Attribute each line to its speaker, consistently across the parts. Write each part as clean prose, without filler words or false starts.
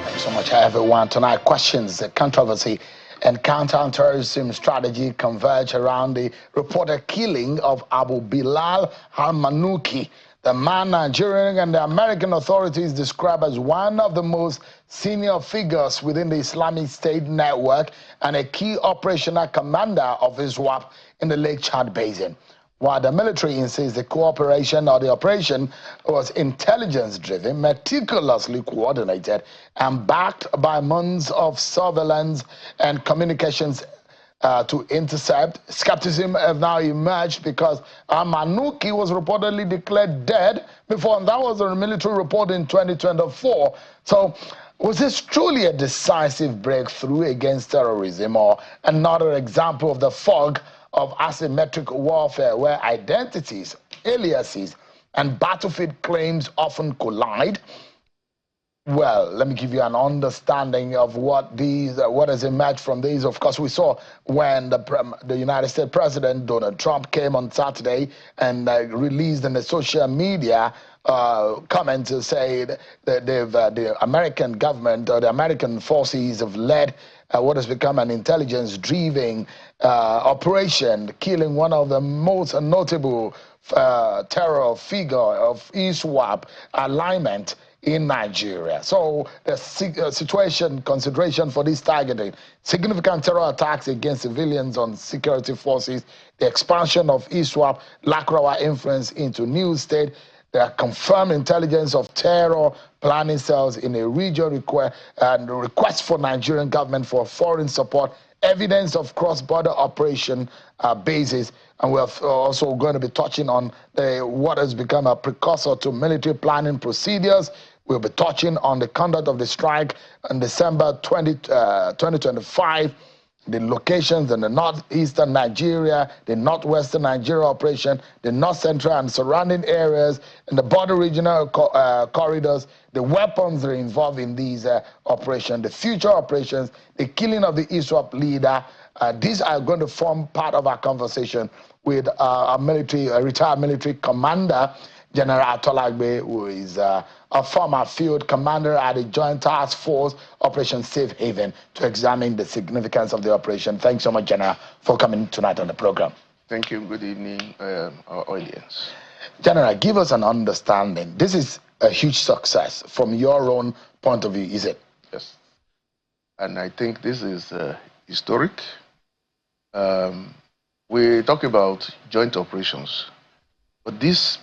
Speaker 1: Thanks so much, everyone. Tonight, questions, the controversy, and counter-terrorism strategy converge around the reported killing of Abu Bilal Al-Manuki, the man Nigerian and the American authorities describe as one of the most senior figures within the Islamic State network and a key operational commander of ISWAP in the Lake Chad Basin. While the military insists the cooperation or the operation was intelligence-driven, meticulously coordinated, and backed by months of surveillance and communications to intercept, skepticism has now emerged because Al-Manuki was reportedly declared dead before, and that was a military report in 2024. So, was this truly a decisive breakthrough against terrorism, or another example of the fog of asymmetric warfare where identities, aliases, and battlefield claims often collide? Well, let me give you an understanding of what has emerged from these. Of course, we saw when the United States President Donald Trump came on Saturday and released in the social media comment to say that the American government or the American forces have led what has become an intelligence-driven operation, killing one of the most notable terror figure of ISWAP alignment in Nigeria. So the situation, consideration for this targeting, significant terror attacks against civilians on security forces, the expansion of ISWAP, lackluster influence into new state, the confirmed intelligence of terror planning cells in a region and request for Nigerian government for foreign support, evidence of cross-border operation bases, and we're also going to be touching on what has become a precursor to military planning procedures. We'll be touching on the conduct of the strike in December 2025, the locations in the northeastern Nigeria, the northwestern Nigeria operation, the north central and surrounding areas, and the border regional corridors, the weapons that are involved in these operations, the future operations, the killing of the ISWAP leader. These are going to form part of our conversation with a retired military commander, General Atolagbe, who is a former field commander at the Joint Task Force Operation Safe Haven, to examine the significance of the operation. Thanks so much, General, for coming tonight on the program.
Speaker 2: Thank you. Good evening, our audience.
Speaker 1: General, give us an understanding. This is a huge success from your own point of view, is it?
Speaker 2: Yes. And I think this is historic. We talk about joint operations, but this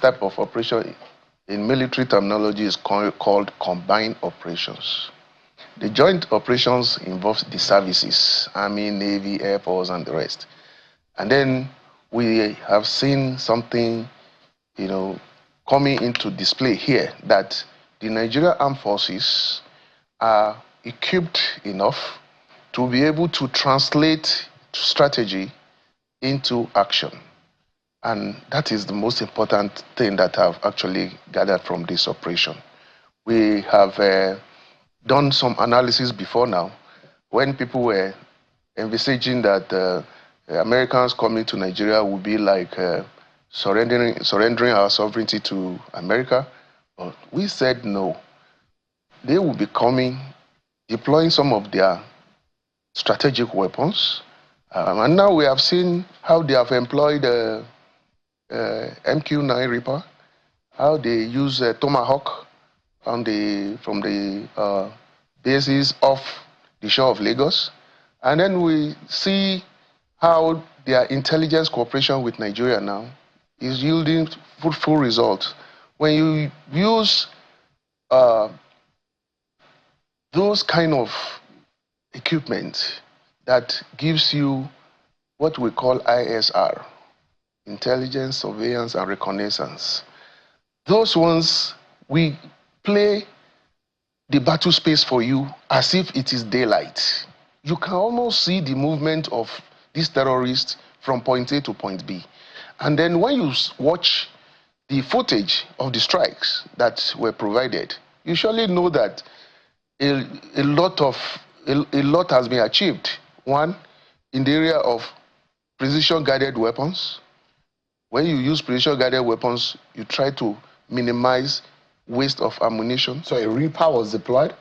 Speaker 2: type of operation in military terminology is called combined operations. The joint operations involves the services, Army, Navy, Air Force, and the rest. And then we have seen something, coming into display here, that the Nigerian Armed Forces are equipped enough to be able to translate strategy into action. And that is the most important thing that I've actually gathered from this operation. We have done some analysis before now, when people were envisaging that Americans coming to Nigeria would be like surrendering our sovereignty to America. But we said no. They will be coming, deploying some of their strategic weapons. And now we have seen how they have employed MQ-9 Reaper, how they use Tomahawk from the bases off the shore of Lagos. And then we see how their intelligence cooperation with Nigeria now is yielding fruitful results. When you use those kind of equipment that gives you what we call ISR, intelligence, surveillance, and reconnaissance. Those ones, we play the battle space for you as if it is daylight. You can almost see the movement of these terrorists from point A to point B. And then when you watch the footage of the strikes that were provided, you surely know that a lot has been achieved. One, in the area of precision-guided weapons. when you use precision-guided weapons, you try to minimize waste of ammunition.
Speaker 1: So a Reaper was deployed?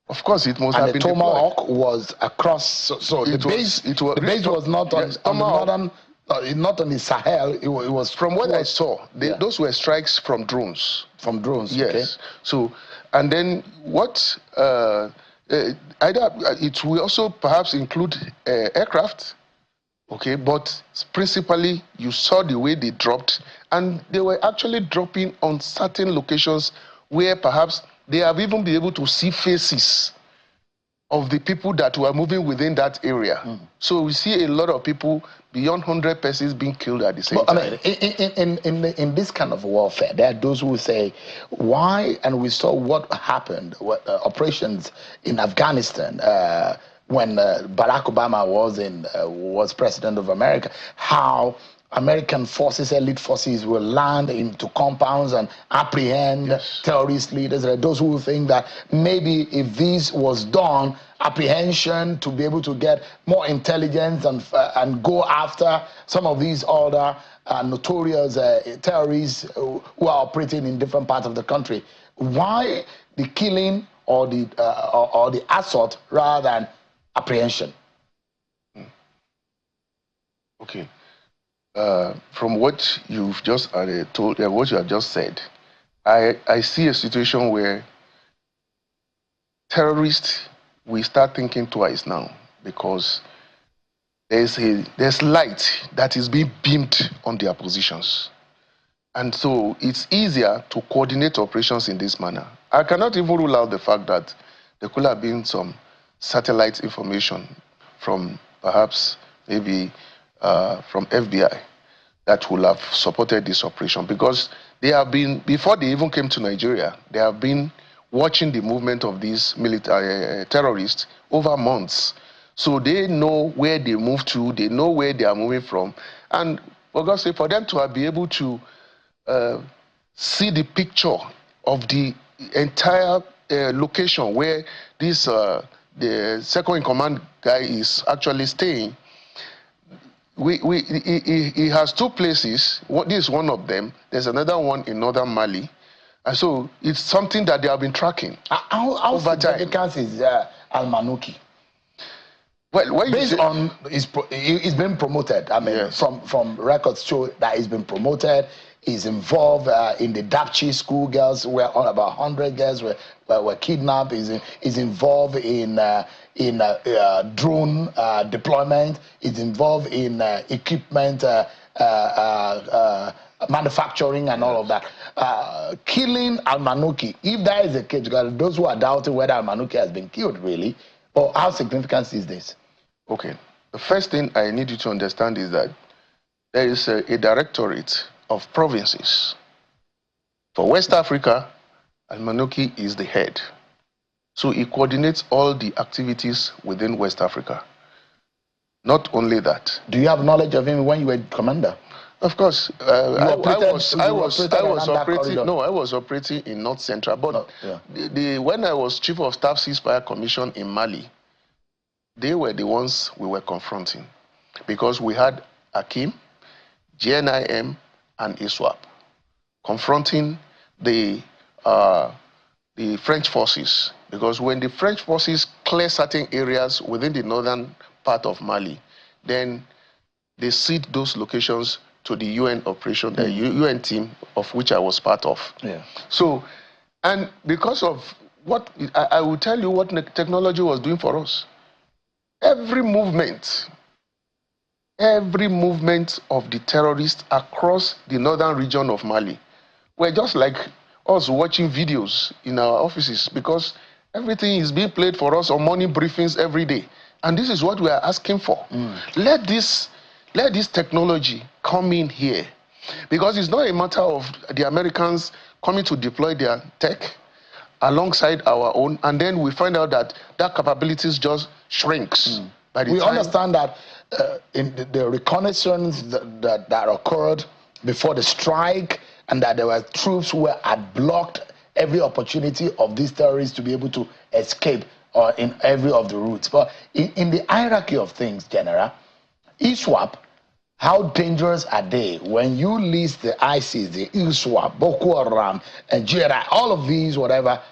Speaker 2: Of course, it must
Speaker 1: and
Speaker 2: have
Speaker 1: the
Speaker 2: been
Speaker 1: Tomahawk
Speaker 2: deployed.
Speaker 1: was across. So the base was not on,
Speaker 2: yes,
Speaker 1: on the northern, not on the Sahel. It was
Speaker 2: from what I saw. Those were strikes from drones.
Speaker 1: From drones.
Speaker 2: Yes.
Speaker 1: Okay.
Speaker 2: So, and then what? Either it will also perhaps include aircraft. Okay, but principally you saw the way they dropped, and they were actually dropping on certain locations where perhaps they have even been able to see faces of the people that were moving within that area. So we see a lot of people, beyond 100 persons, being killed at the same time.
Speaker 1: I mean, in this kind of warfare, there are those who say, why, and we saw what happened, operations in Afghanistan, when Barack Obama was president of America, how American forces, elite forces, will land into compounds and apprehend terrorist leaders. There are those who think that maybe if this was done, apprehension to be able to get more intelligence and go after some of these other notorious terrorists who are operating in different parts of the country. Why the killing or the assault rather than apprehension?
Speaker 2: Okay. From what you've just told, what you have just said, I see a situation where terrorists will start thinking twice now, because there's light that is being beamed on their positions, and so it's easier to coordinate operations in this manner. I cannot even rule out the fact that there could have been some satellite information from perhaps maybe from FBI that will have supported this operation, because they have been, before they even came to Nigeria, they have been watching the movement of these military terrorists over months. So they know where they move to, they know where they are moving from. And for God's sake, for them to be able to see the picture of the entire location where this the second in command guy is actually staying, he has two places. This is one of them. There's another one in northern Mali. And so it's something that they have been tracking.
Speaker 1: How significant is Al-Manuki?
Speaker 2: Well,
Speaker 1: based on he's been promoted. I mean, from records show that he's been promoted. He's involved in the Dapchi schoolgirls, where about 100 girls were kidnapped. He's involved in drone deployment. He's involved in equipment manufacturing and all of that. Killing Al-Manuki, if that is the case, because those who are doubting whether Al-Manuki has been killed really, or how significant is this? Okay.
Speaker 2: The first thing I need you to understand is that there is a directorate of provinces. For West Africa, Al-Manuki is the head. So he coordinates all the activities within West Africa. Not only that.
Speaker 1: Do you have knowledge of him when you were commander?
Speaker 2: Of course. I was operating in North Central. But when I was Chief of Staff Ceasefire Commission in Mali, they were the ones we were confronting, because we had Akim, GNIM, and ISWAP confronting the French forces, because when the French forces clear certain areas within the northern part of Mali, then they cede those locations to the UN operation, the UN team of which I was part of. So, and because of what, I will tell you what technology was doing for us. Every movement of the terrorists across the northern region of Mali were just like us watching videos in our offices, because everything is being played for us on morning briefings every day. And this is what we are asking for. Let this technology come in here, because it's not a matter of the Americans coming to deploy their tech alongside our own, and then we find out that that capabilities just shrinks.
Speaker 1: We understand that in the reconnaissance that occurred before the strike, and that there were troops who had blocked every opportunity of these terrorists to be able to escape in every of the routes. But in the hierarchy of things, General, ISWAP How dangerous are they? When you list the ISIS, the ISWA, Boko Haram, and Jihad, all of these, whatever,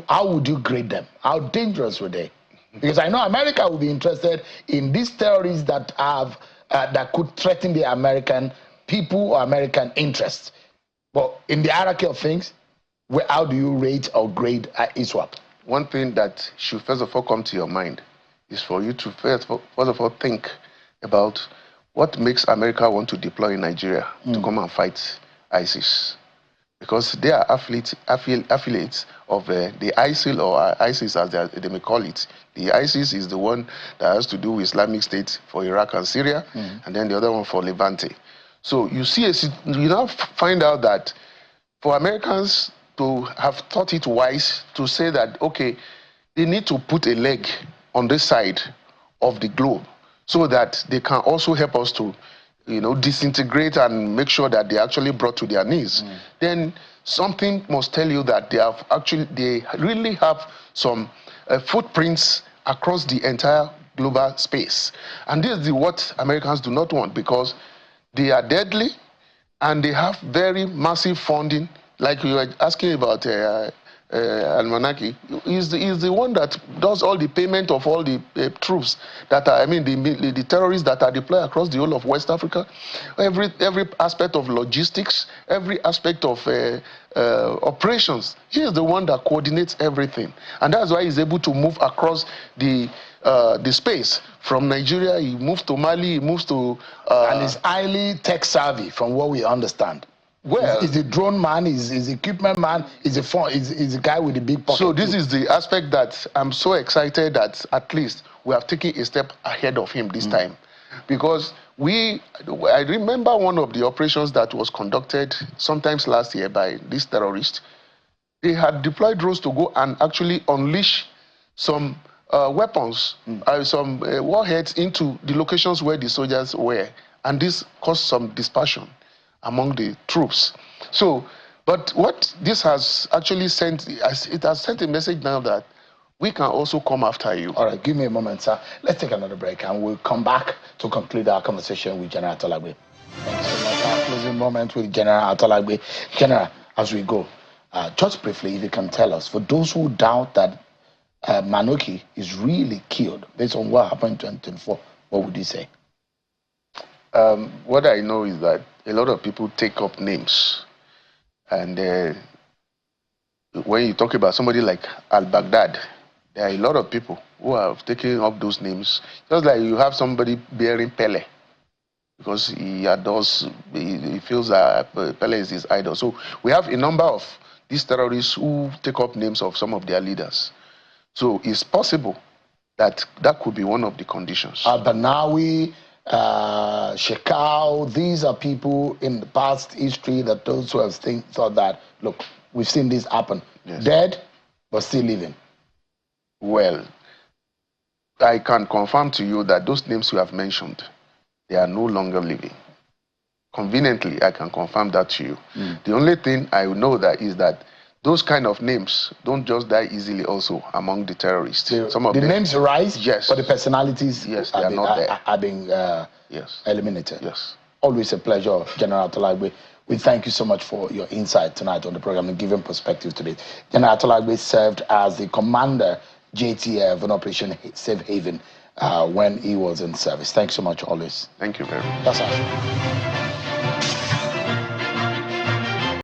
Speaker 1: how would you grade them? How dangerous were they? Because I know America will be interested in these terrorists that have that could threaten the American people or American interests. But in the hierarchy of things, how do you rate or grade ISWAP?
Speaker 2: One thing that should first of all come to your mind is for you to first of all think about what makes America want to deploy in Nigeria to come and fight ISIS. Because they are affiliates of the ISIL or ISIS as they may call it. The ISIS is the one that has to do with Islamic State for Iraq and Syria, and then the other one for Levante. So you see, you now find out that for Americans to have thought it wise to say that, okay, they need to put a leg on this side of the globe so that they can also help us to, disintegrate and make sure that they're actually brought to their knees. Then something must tell you that they really have some footprints across the entire global space. And this is what Americans do not want, because they are deadly and they have very massive funding. Like you were asking about Al-Manuki, is the one that does all the payment of all the troops that are, the terrorists that are deployed across the whole of West Africa. Every aspect of logistics, every aspect of operations. He is the one that coordinates everything, and that's why he's able to move across the space. From Nigeria, he moves to Mali, he moves to...
Speaker 1: and he's highly tech savvy, from what we understand. Well, is the drone man, is the equipment man, is the guy with the big pocket.
Speaker 2: So this is the aspect that I'm so excited that at least we have taken a step ahead of him this time. Because I remember one of the operations that was conducted sometimes last year by this terrorist. They had deployed drones to go and actually unleash some weapons, some warheads into the locations where the soldiers were. And this caused some dispersion among the troops. So, but what this has actually sent, it has sent a message now that we can also come after you.
Speaker 1: All right, give me a moment, sir. Let's take another break, and we'll come back to conclude our conversation with General Atolagbe. Thank you so much. Our closing moment with General Atolagbe. General, as we go, just briefly, if you can tell us, for those who doubt that Manuki is really killed based on what happened in 2024, what would you say?
Speaker 2: What I know is that a lot of people take up names, and when you talk about somebody like Al-Baghdad, there are a lot of people who have taken up those names. Just like you have somebody bearing Pele, because he adores, he feels that Pele is his idol. So we have a number of these terrorists who take up names of some of their leaders. So it's possible that that could be one of the conditions.
Speaker 1: Al-Banawi, Shekau, these are people in the past history that those who have thought that, look, we've seen this happen. Yes. Dead, but still living.
Speaker 2: Well, I can confirm to you that those names you have mentioned, they are no longer living. Conveniently, I can confirm that to you. The only thing I know that is that those kind of names don't just die easily also among the terrorists.
Speaker 1: Some of the names rise,
Speaker 2: yes,
Speaker 1: but the personalities are being
Speaker 2: yes,
Speaker 1: eliminated.
Speaker 2: Yes.
Speaker 1: Always a pleasure, General Atolagbe. We thank you so much for your insight tonight on the program and giving perspective today. General Atolagbe served as the commander, JTF, in Operation Safe Haven when he was in service. Thanks so much, always.
Speaker 2: Thank you very much.
Speaker 1: That's all.